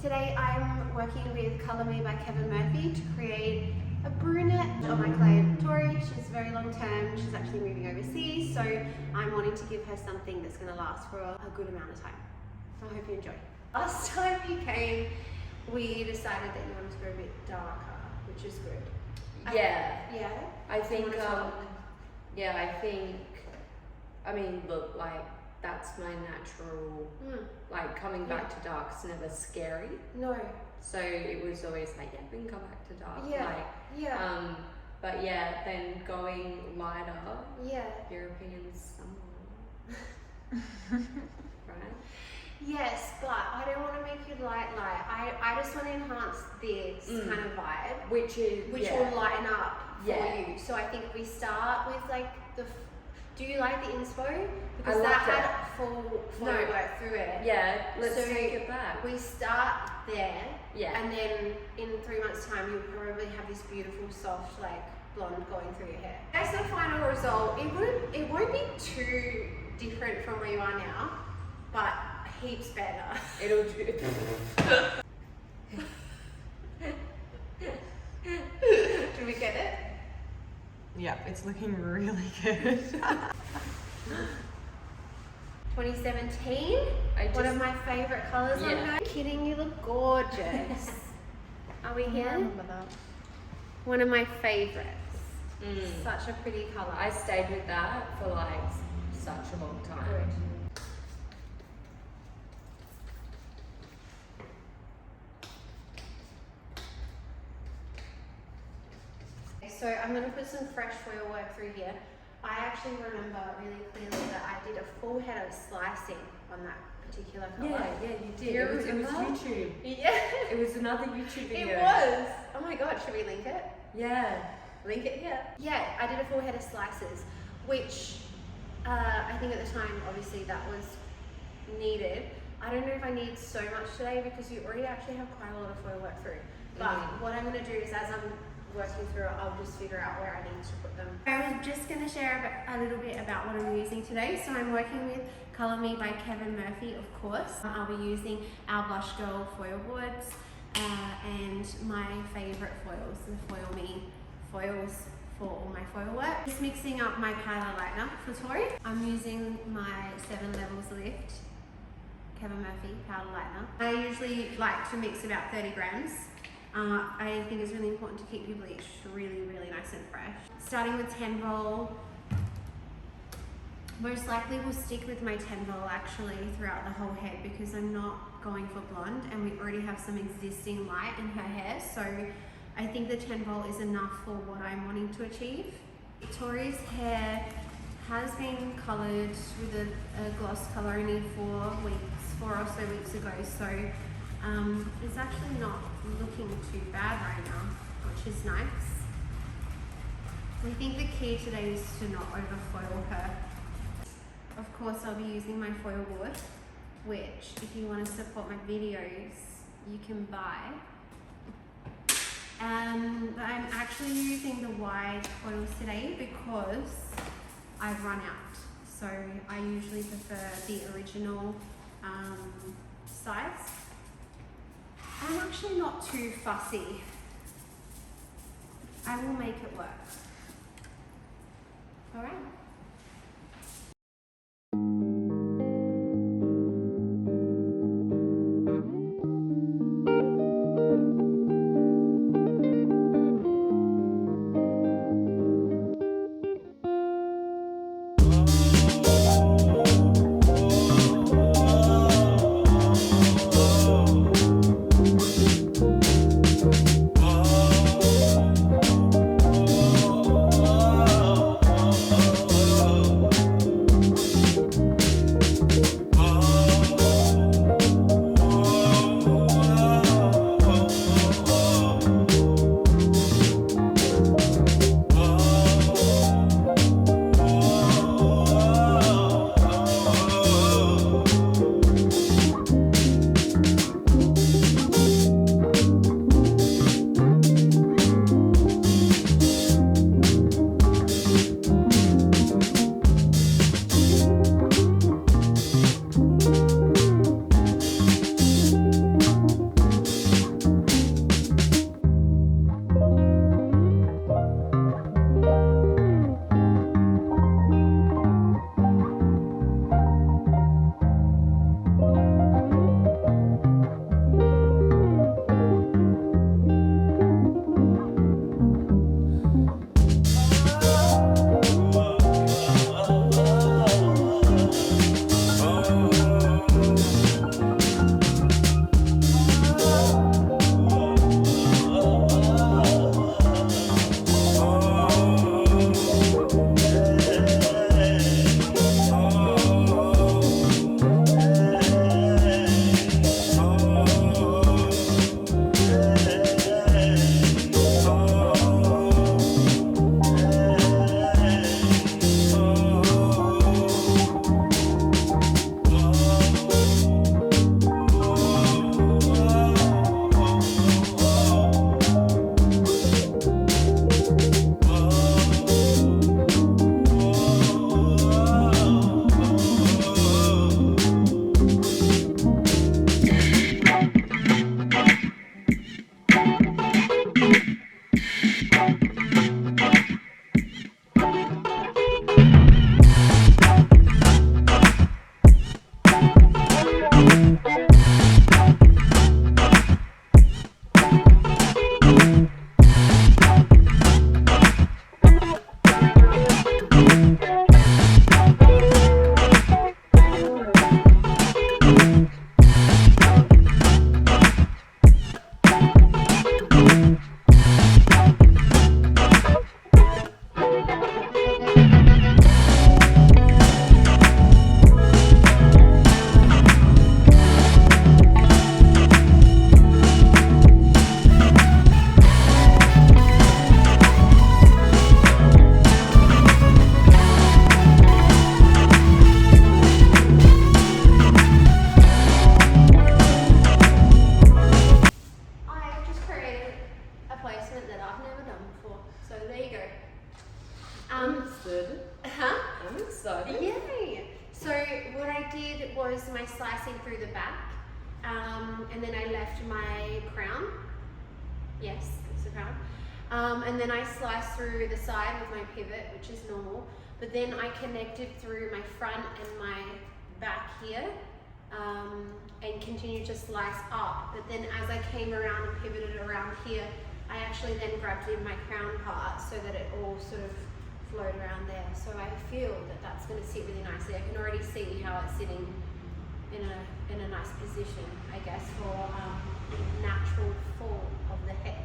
Today I'm working with Colour Me by Kevin Murphy to create a brunette on my client Tori. She's very long term, she's actually moving overseas, so I'm wanting to give her something that's going to last for a good amount of time. So I hope you enjoy. Last time you came, we decided that you wanted to go a bit darker, which is good. Yeah. I think, I mean, look, like, that's my natural, like, coming back to dark is never scary. No. So it was always like, yeah, we can come back to dark. But yeah, then going lighter, your opinion's somewhat, right? Yes, but I don't want to make you light. I just want to enhance this kind of vibe, which will lighten up for you. So I think we start with like do you like the inspo? Because that had full work through it. Yeah, let's take it back. We start there, and then in 3 months' time, you'll probably have this beautiful, soft, like blonde going through your hair. As the final result, it won't be too different from where you are now, but heaps better. It'll do. Do we get it? Yeah, it's looking really good. 2017, one of my favorite colours on her. Kidding, you look gorgeous. Are we here? I remember that. One of my favourites. Such a pretty colour. I stayed with that for like such a long time. Good. So I'm going to put some fresh foil work through here. I actually remember really clearly that I did a full head of slicing on that particular colour. Yeah, you did. It was YouTube. Yeah. It was another YouTube video. It was. Oh my god, should we link it? Yeah. Link it here. Yeah, I did a full head of slices, which I think at the time, obviously, that was needed. I don't know if I need so much today because you already actually have quite a lot of foil work through. But what I'm going to do is as I'm working through it, I'll just figure out where I need to put them. I was just going to share a little bit about what I'm using today. So I'm working with Colour Me by Kevin Murphy, of course. I'll be using our Blush Girl foil boards and my favourite foils, the Foil Me foils for all my foil work. Just mixing up my powder lightener for Tori. I'm using my 7 Levels Lift Kevin Murphy powder lightener. I usually like to mix about 30 grams. I think it's really important to keep your bleach really, really nice and fresh. Starting with 10 roll. Most likely will stick with my 10 roll actually throughout the whole head because I'm not going for blonde and we already have some existing light in her hair. So I think the 10 roll is enough for what I'm wanting to achieve. Tori's hair has been coloured with a gloss colour only 4 or so weeks ago. So it's actually not looking too bad right now, which is nice. I think the key today is to not overfoil her. Of course, I'll be using my foil board, which if you want to support my videos, you can buy. But I'm actually using the wide foils today because I've run out. So I usually prefer the original size. I'm actually not too fussy. I will make it work. All right. there you go. I'm excited. Huh? I'm excited. Yay! So what I did was my slicing through the back, and then I left my crown. Yes, it's a crown. And then I sliced through the side with my pivot, which is normal. But then I connected through my front and my back here, and continued to slice up. But then as I came around and pivoted around here, I actually then grabbed in my crown part so that it all sort of flowed around there. So I feel that that's going to sit really nicely. I can already see how it's sitting in a nice position, I guess, for natural fall of the hair.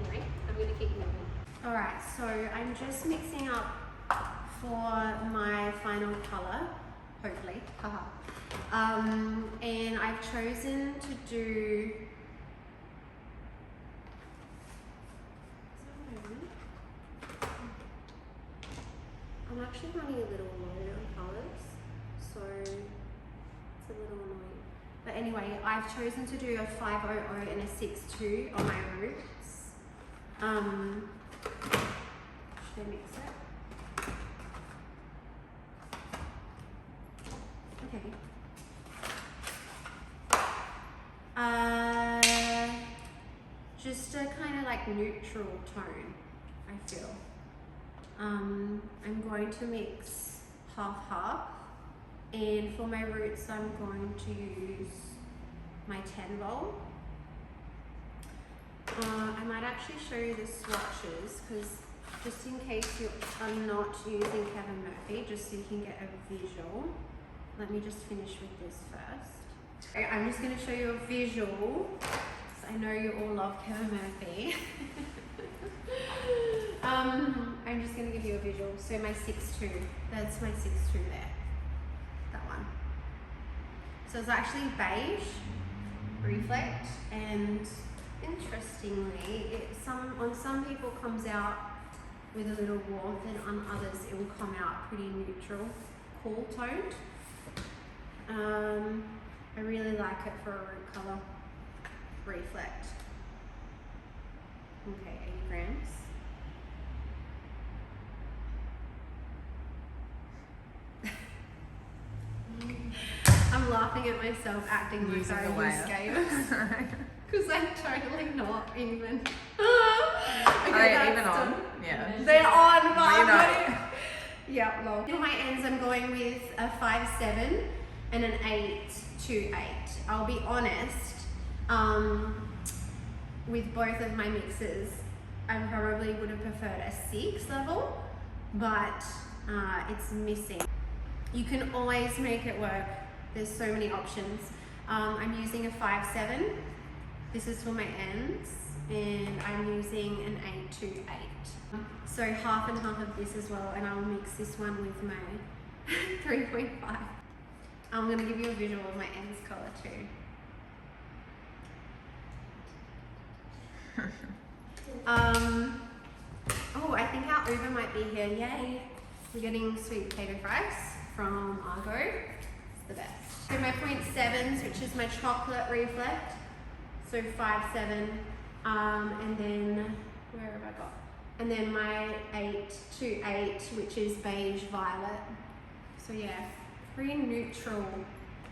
Anyway, I'm going to keep moving. All right, so I'm just mixing up for my final color, hopefully. Haha. And I've chosen to do. I'm actually running a little low on colours, so it's a little annoying. But anyway, I've chosen to do a 500 and a 62 on my roots. Should I mix it? Okay. Just a kind of like neutral tone, I feel. I'm going to mix half, and for my roots I'm going to use my 10 bowl. I might actually show you the swatches, because just in case you are not using Kevin Murphy, just so you can get a visual. Let me just finish with this first. Okay, I'm just going to show you a visual, because I know you all love Kevin Murphy. I'm just going to give you a visual. So my 6'2", that's my 6'2" there, that one. So it's actually beige, reflect, and interestingly, on some people comes out with a little warmth, and on others it will come out pretty neutral, cool toned. I really like it for a root colour. Reflect. Okay, 80 grams. I'm laughing at myself acting like I use scales. Because I'm totally not even. Are they even on? Yeah. They're on, but I'm not. Yeah, long. For my ends, I'm going with a 5'7" and an 8'2", 8". I'll be honest, with both of my mixes, I probably would have preferred a 6 level, but it's missing. You can always make it work. There's so many options. I'm using a 5'7". This is for my ends, and I'm using an 8'2", 8". So half and half of this as well, and I'll mix this one with my 3.5. I'm gonna give you a visual of my ends color too. Oh, I think our Uber might be here. Yay! We're getting sweet potato fries from Argo. It's the best. So my 0.7s, which is my chocolate reflect. So 5'7", and then where have I got? And then my 8'2", 8", which is beige violet. So yeah, very neutral,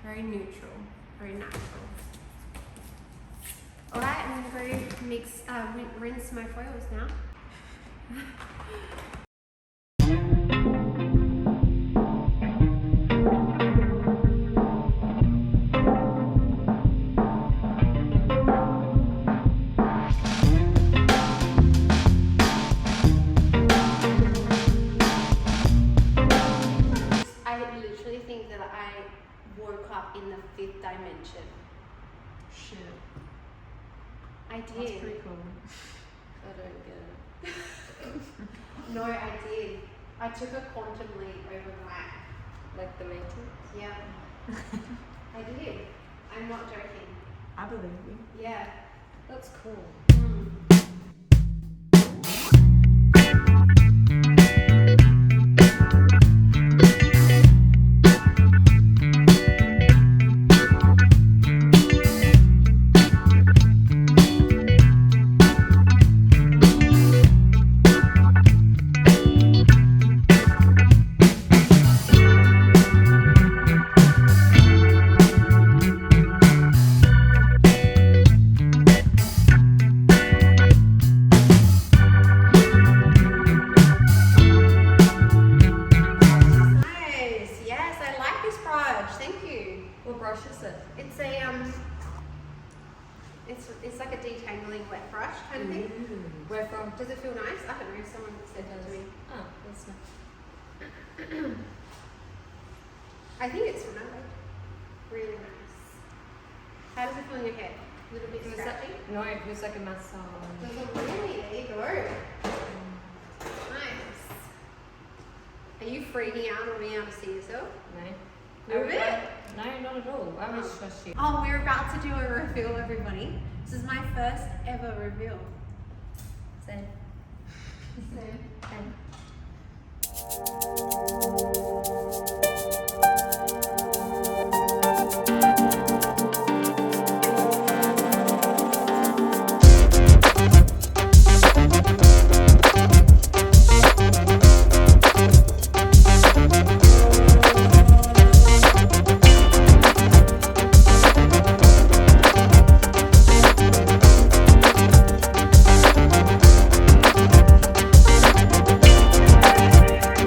very natural. All right, I'm gonna go mix, rinse my foils now. In the 5th dimension. Shit. I did. That's pretty cool. I don't get it. No, I did. I took a quantum leap overnight. Like the Matrix? Yeah. I did. I'm not joking. I believe you. Yeah. That's cool. It's like a detangling wet brush kind of thing. Where from? Does it feel nice? I don't know. Someone said that to me. Oh, that's nice. I think it's really nice. How does it feel in your head? A little bit scratchy? No, it feels like a massage. Does it really? There you go. Nice. Are you freaking out or being able to see yourself? No. A little bit? No, not at all. I was just you. Oh, we're about to do a reveal, everybody. This is my first ever reveal. Same. Same. And